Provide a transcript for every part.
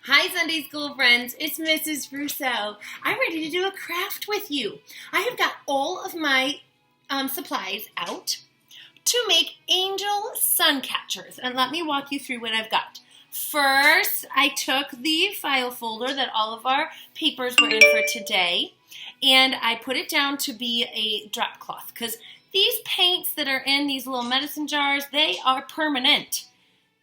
Hi, Sunday school friends. It's Mrs. Rousseau. I'm ready to do a craft with you. I have got all of my supplies out to make angel sun catchers. And let me walk you through what I've got. First, I took the file folder that all of our papers were in for today, and I put it down to be a drop cloth because these paints that are in these little medicine jars, they are permanent.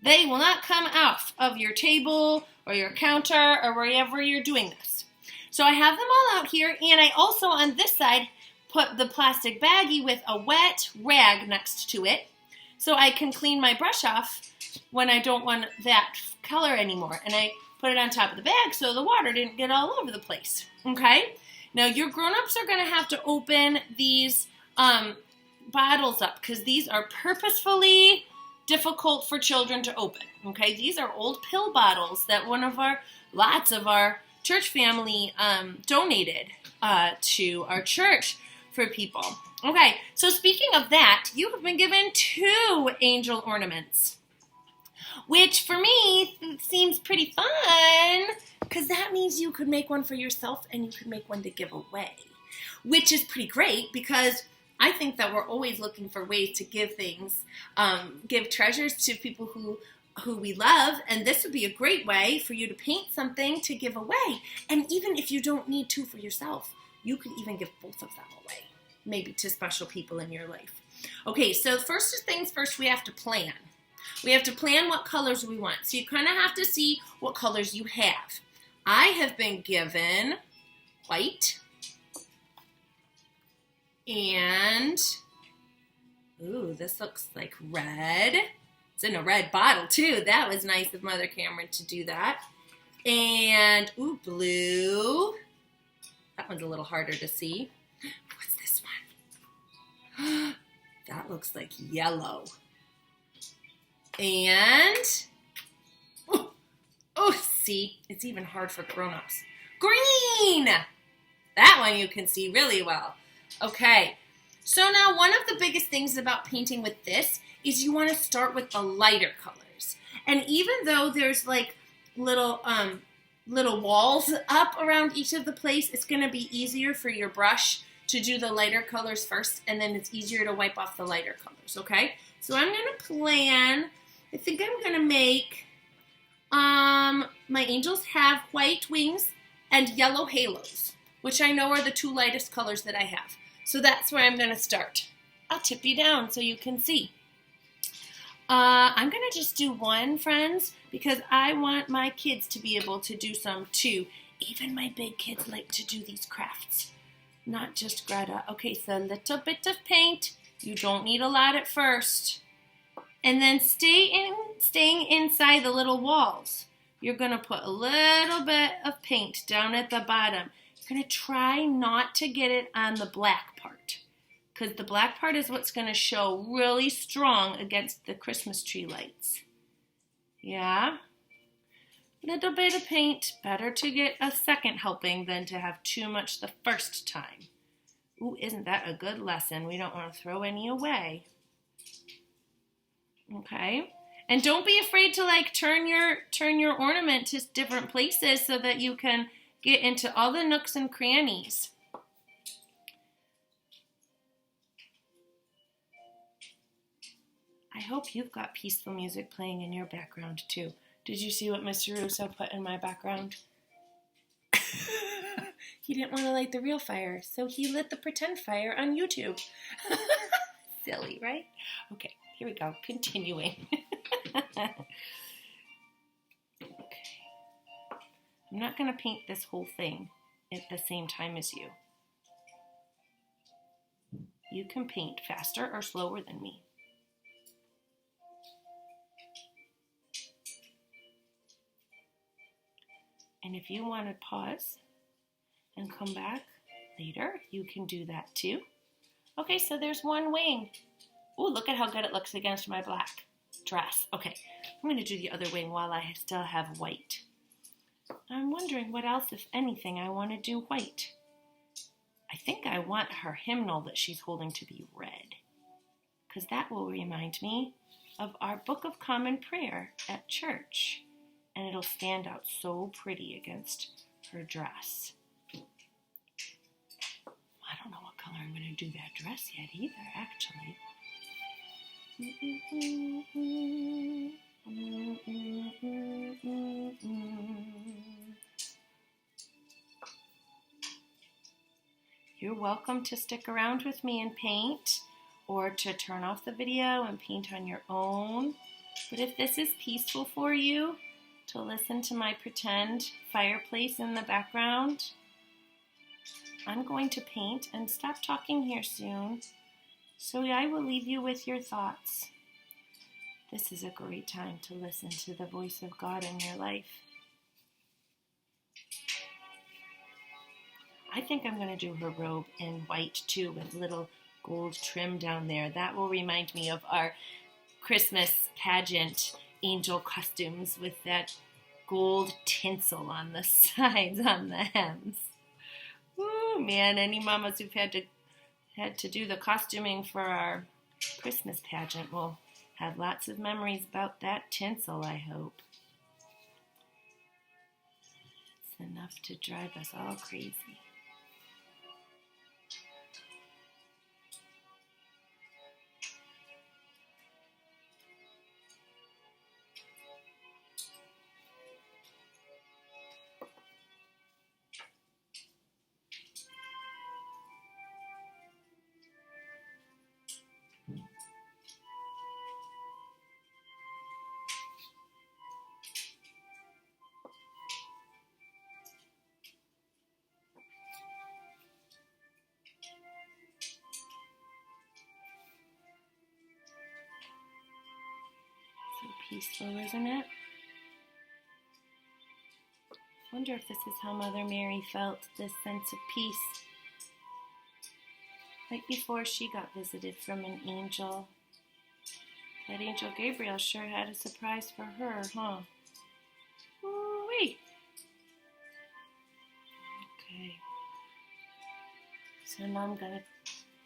They will not come off of your table or your counter or wherever you're doing this. So I have them all out here, and I also on this side put the plastic baggie with a wet rag next to it so I can clean my brush off when I don't want that color anymore. And I put it on top of the bag so the water didn't get all over the place. Okay? Now your grown-ups are going to have to open these bottles up because these are purposefully difficult for children to open. Okay? These are old pill bottles that lots of our church family donated to our church for people. Okay, so speaking of that, you have been given 2 angel ornaments, which for me seems pretty fun because that means you could make one for yourself and you could make one to give away, which is pretty great because I think that we're always looking for ways to give things, give treasures to people who we love, and this would be a great way for you to paint something to give away. And even if you don't need 2 for yourself, you could even give both of them away, maybe to special people in your life. Okay, so first things first, we have to plan. We have to plan what colors we want. So you kind of have to see what colors you have. I have been given white and, ooh, this looks like red. It's in a red bottle too. That was nice of Mother Cameron to do that. And, ooh, blue. That one's a little harder to see. What's this one? That looks like yellow. And, see, it's even hard for grown-ups. Green! That one you can see really well. Okay, so now one of the biggest things about painting with this is you want to start with the lighter colors. And even though there's like little walls up around each of the place, it's going to be easier for your brush to do the lighter colors first, and then it's easier to wipe off the lighter colors, okay? So I'm going to plan, I think I'm going to make, my angels have white wings and yellow halos, which I know are the 2 lightest colors that I have. So that's where I'm going to start. I'll tip you down so you can see. I'm going to just do one, friends, because I want my kids to be able to do some too. Even my big kids like to do these crafts, not just Greta. Okay, so a little bit of paint. You don't need a lot at first. And then staying inside the little walls. You're going to put a little bit of paint down at the bottom. You're going to try not to get it on the black part, because the black part is what's going to show really strong against the Christmas tree lights. Yeah? Little bit of paint. Better to get a second helping than to have too much the first time. Ooh, isn't that a good lesson? We don't want to throw any away. Okay? And don't be afraid to like turn your ornament to different places so that you can get into all the nooks and crannies. I hope you've got peaceful music playing in your background too. Did you see what Mr. Russo put in my background? He didn't want to light the real fire, so he lit the pretend fire on YouTube. Silly, right? Okay, here we go. Continuing. Okay. I'm not going to paint this whole thing at the same time as you. You can paint faster or slower than me. And if you want to pause and come back later, you can do that too. Okay, so there's one wing. Ooh, look at how good it looks against my black dress. Okay, I'm going to do the other wing while I still have white. I'm wondering what else, if anything, I want to do white. I think I want her hymnal that she's holding to be red, because that will remind me of our Book of Common Prayer at church. and it'll stand out so pretty against her dress. I don't know what color I'm going to do that dress yet either, actually. You're welcome to stick around with me and paint, or to turn off the video and paint on your own. But if this is peaceful for you, to listen to my pretend fireplace in the background, I'm going to paint and stop talking here soon. So I will leave you with your thoughts. This is a great time to listen to the voice of God in your life. I think I'm going to do her robe in white too, with little gold trim down there. That will remind me of our Christmas pageant angel costumes with that gold tinsel on the sides, on the hems. Ooh, man, any mamas who've had to do the costuming for our Christmas pageant will have lots of memories about that tinsel, I hope. It's enough to drive us all crazy. So peaceful, isn't it? Wonder if this is how Mother Mary felt, this sense of peace, right before she got visited from an angel. That angel Gabriel sure had a surprise for her, huh? Ooh-wee. Okay. So now I'm going to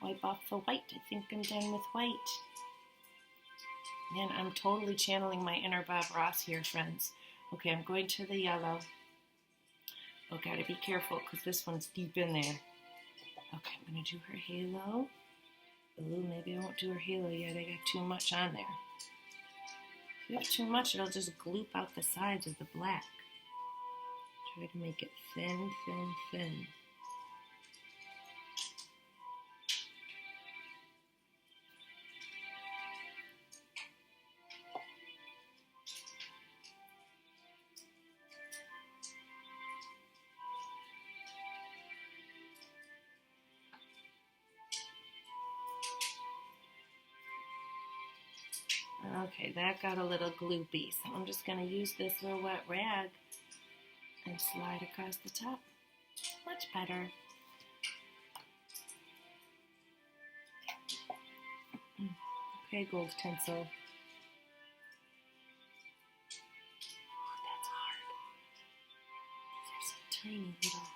wipe off the white. I think I'm done with white. And I'm totally channeling my inner Bob Ross here, friends. Okay, I'm going to the yellow. Oh, gotta be careful because this one's deep in there. Okay, I'm gonna do her halo. Ooh, maybe I won't do her halo yet. I got too much on there. If you have too much, it'll just gloop out the sides of the black. Try to make it thin, thin, thin. Okay, that got a little gloopy, so I'm just going to use this little wet rag and slide across the top. Much better. Okay, gold tinsel. Oh, that's hard. These are so tiny little.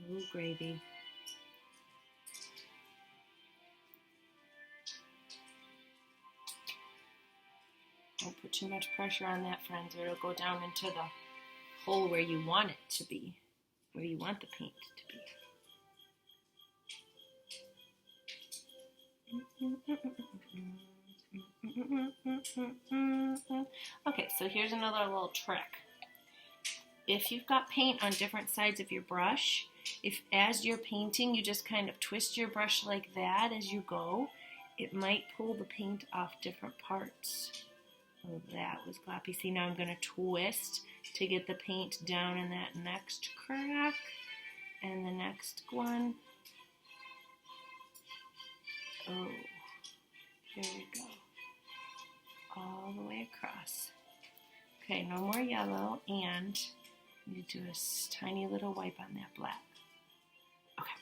Ooh, gravy. Don't put too much pressure on that, friends, or it'll go down into the hole where you want it to be, where you want the paint to be. Okay, so here's another little trick. If you've got paint on different sides of your brush, if as you're painting you just kind of twist your brush like that as you go, it might pull the paint off different parts. Oh, that was gloppy. See, now I'm going to twist to get the paint down in that next crack and the next one. Oh, here we go. All the way across. Okay, no more yellow, and I need to do a tiny little wipe on that black. Okay.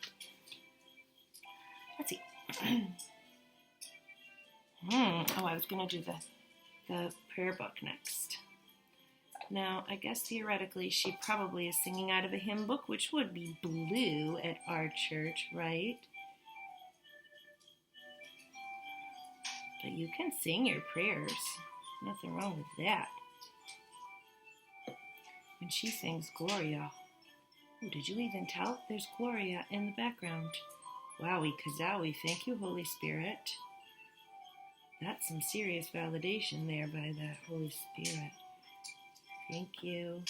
Let's see. Oh, I was going to do the prayer book next. Now, I guess theoretically she probably is singing out of a hymn book, which would be blue at our church, right? But you can sing your prayers. Nothing wrong with that. And she sings Gloria. Oh, did you even tell? There's Gloria in the background. Wowie kazowie. Thank you, Holy Spirit. That's some serious validation there by the Holy Spirit. Thank you.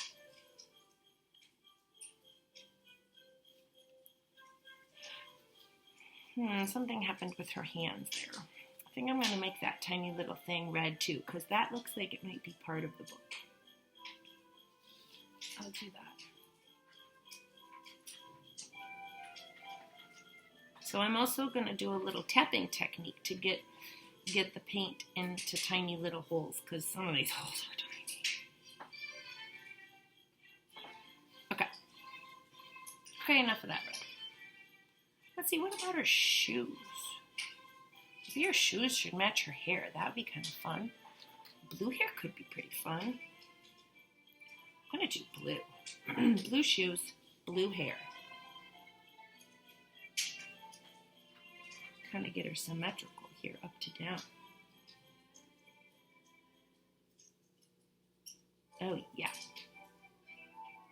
Something happened with her hands there. I think I'm going to make that tiny little thing red too, because that looks like it might be part of the book. I'll do that. So I'm also going to do a little tapping technique to get the paint into tiny little holes, because some of these holes are tiny. Okay, enough of that red. Let's see, what about her shoes? Maybe her shoes should match her hair. That would be kind of fun. Blue hair could be pretty fun. I'm going to do blue. Blue shoes, blue hair. Kind of get her symmetrical here, up to down. Oh, yeah.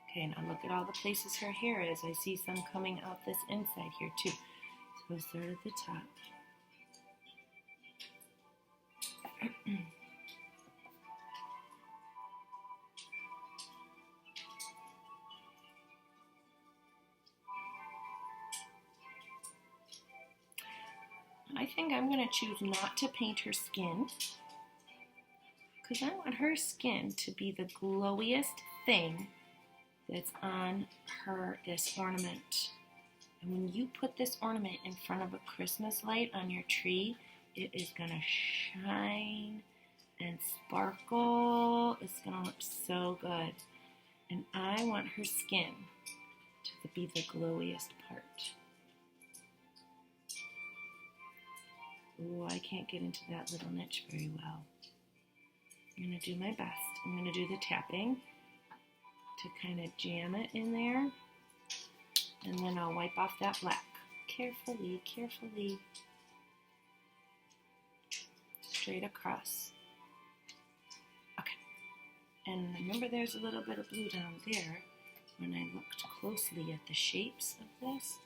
Okay, now look at all the places her hair is. I see some coming out this inside here, too. So start at the top. I think I'm going to choose not to paint her skin, because I want her skin to be the glowiest thing that's on this ornament. And when you put this ornament in front of a Christmas light on your tree, it is going to shine and sparkle. It's going to look so good. And I want her skin to be the glowiest part. Ooh, I can't get into that little niche very well. I'm going to do my best. I'm going to do the tapping to kind of jam it in there. And then I'll wipe off that black. Carefully, carefully. Straight across. Okay. And remember there's a little bit of blue down there when I looked closely at the shapes of this.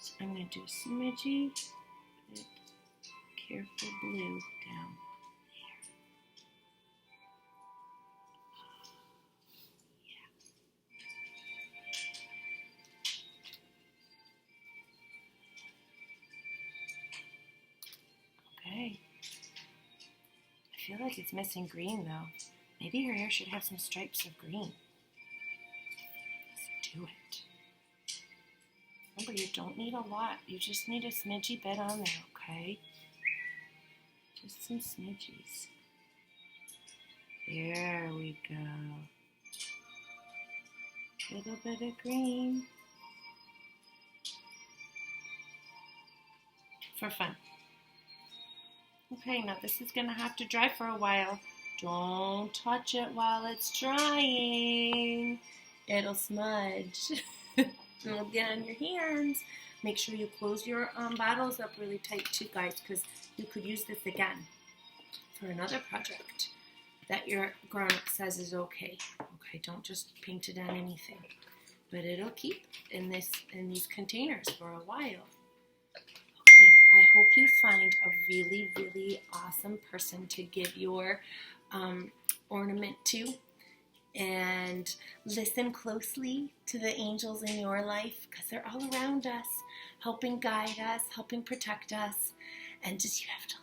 So I'm going to do a smidgy bit careful blue down there. Yeah. Okay. I feel like it's missing green though. Maybe her hair should have some stripes of green. Let's do it. Remember, you don't need a lot. You just need a smidgy bit on there, okay? Just some smidgies. There we go. Little bit of green. For fun. Okay, now this is going to have to dry for a while. Don't touch it while it's drying. It'll smudge. It'll get on your hands. Make sure you close your bottles up really tight too, guys, because you could use this again for another project that your grown-up says is okay. Okay, don't just paint it on anything. But it'll keep in these containers for a while. Okay, I hope you find a really, really awesome person to give your ornament to. And listen closely to the angels in your life, because they're all around us, helping guide us, helping protect us. And just you have to